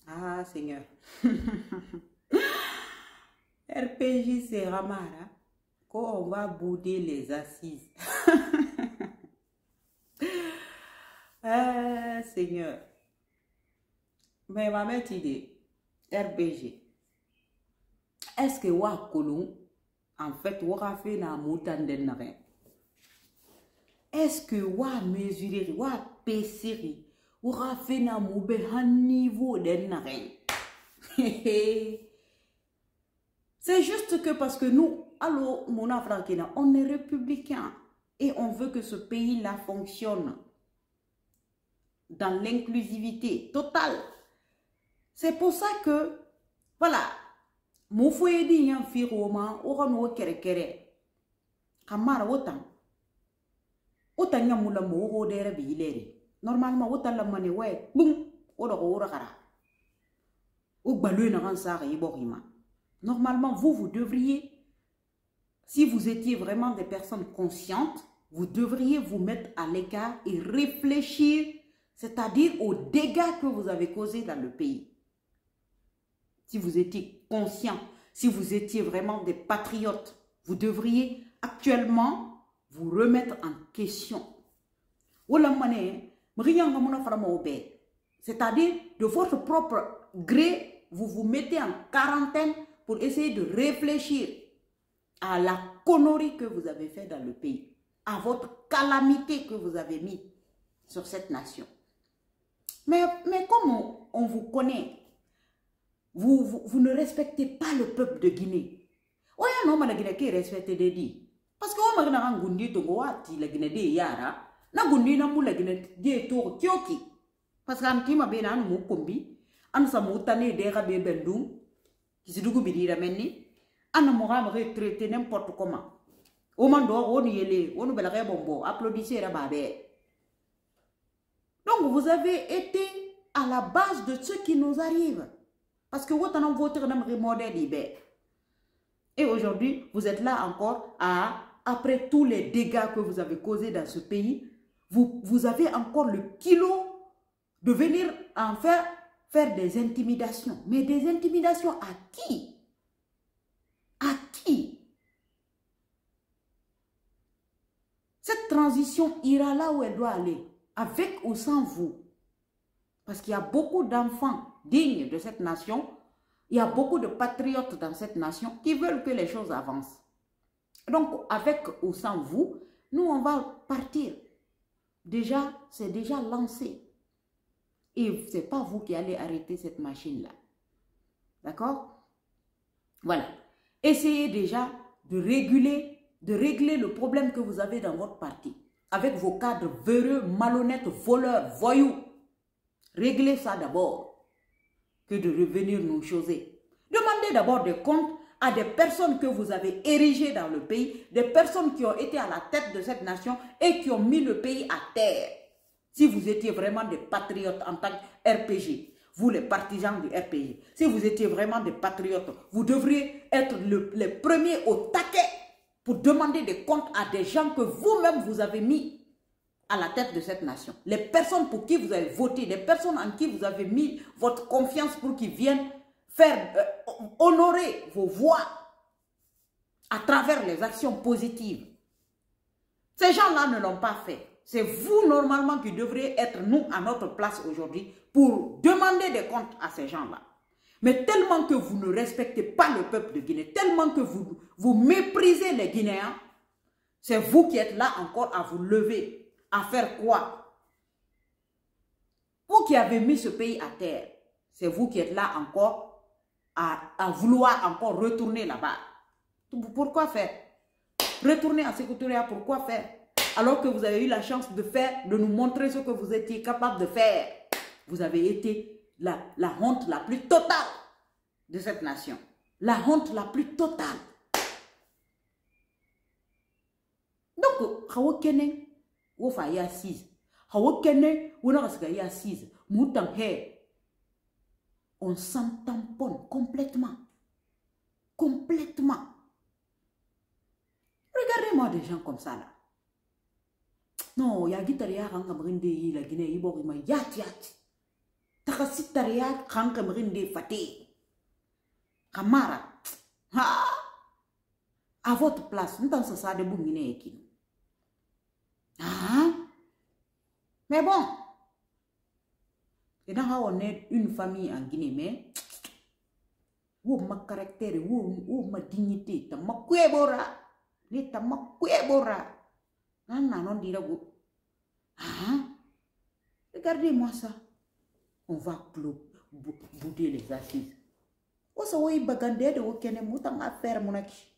Ah, Seigneur. RPG sera Mara. Quand on va bouder les assises. Ah, Seigneur. Mais ma mère dit, RBG. Est-ce que wa kolon, en fait, wa fait na moutanden na rien? Est-ce que wa mesurer, wa peser, wa fait na moube un niveau den na rien? C'est juste que parce que nous, allô, mon Africain, on est républicain et on veut que ce pays-là fonctionne dans l'inclusivité totale. C'est pour ça que, voilà, mon foyer dit yon fi roman, oran wo kere kere, kamara wotan, otan yamula mo wo dere bi ileri. Normalement, wotan la mane ouais, boum, odo ora kara. Ou balou na ransa iborima. Normalement, vous devriez, si vous étiez vraiment des personnes conscientes, vous devriez vous mettre à l'écart et réfléchir, c'est-à-dire aux dégâts que vous avez causés dans le pays. Si vous étiez conscient, si vous étiez vraiment des patriotes, vous devriez actuellement vous remettre en question. C'est-à-dire, de votre propre gré, vous vous mettez en quarantaine pour essayer de réfléchir à la connerie que vous avez fait dans le pays, à votre calamité que vous avez mis sur cette nation. Mais comme on vous connaît, vous ne respectez pas le peuple de Guinée. Oui, non, mais la Guinée qui respecte des dits. Parce que on m'a dit que la Guinée de Yara, na gundi na mou la Guinée de Tour Kyoki. Parce que anti ma bena anu mo kombi, anu sa mo tane de rabe bendung, qui se dougou bidi rameni, anu mo ram retraité n'importe comment. Au mando on y est, on nous belle bombo, applaudissez la babé. Donc vous avez été à la base de ce qui nous arrive. Parce que vous avez voté dans le modèle libère. Et aujourd'hui, vous êtes là encore après tous les dégâts que vous avez causés dans ce pays, vous avez encore le kilo de venir en faire des intimidations. Mais des intimidations à qui? À qui? Cette transition ira là où elle doit aller, avec ou sans vous. Parce qu'il y a beaucoup d'enfants dignes de cette nation, il y a beaucoup de patriotes dans cette nation qui veulent que les choses avancent. Donc, avec ou sans vous, nous, on va partir. Déjà, c'est déjà lancé. Et ce n'est pas vous qui allez arrêter cette machine-là. D'accord? Voilà. Essayez déjà de régler le problème que vous avez dans votre parti. Avec vos cadres véreux, malhonnêtes, voleurs, voyous. Réglez ça d'abord, que de revenir nous choser. Demandez d'abord des comptes à des personnes que vous avez érigées dans le pays, des personnes qui ont été à la tête de cette nation et qui ont mis le pays à terre. Si vous étiez vraiment des patriotes en tant que RPG, vous les partisans du RPG, si vous étiez vraiment des patriotes, vous devriez être les premiers au taquet pour demander des comptes à des gens que vous-même vous avez mis à la tête de cette nation. Les personnes pour qui vous avez voté, les personnes en qui vous avez mis votre confiance pour qu'ils viennent faire honorer vos voix à travers les actions positives. Ces gens-là ne l'ont pas fait. C'est vous, normalement, qui devriez être, nous, à notre place aujourd'hui pour demander des comptes à ces gens-là. Mais tellement que vous ne respectez pas le peuple de Guinée, tellement que vous méprisez les Guinéens, c'est vous qui êtes là encore à vous lever. À faire quoi? Vous qui avez mis ce pays à terre, c'est vous qui êtes là encore à vouloir encore retourner là-bas. Pourquoi faire? Retourner à Sécoutoria, pourquoi faire? Alors que vous avez eu la chance de nous montrer ce que vous étiez capable de faire. Vous avez été la honte la plus totale de cette nation. La honte la plus totale. Donc, on s'entamponne complètement. Complètement. Regardez-moi des gens comme ça là. Non, il y a la Guinée, takasitaria kankamrinde fati. Kamara. Ha! À votre place, nous t'en ça de boumine qui. Ah! Mais bon. Et là, on est une famille en Guinée, mais. Où ma caractère, où ma dignité, ta ma kuebora. Ni ta ma kuebora. Non, dira go. Ah! Regardez-moi ça. On va bouder les assises. Osa woi bagande de wokene mutanga faire monaki.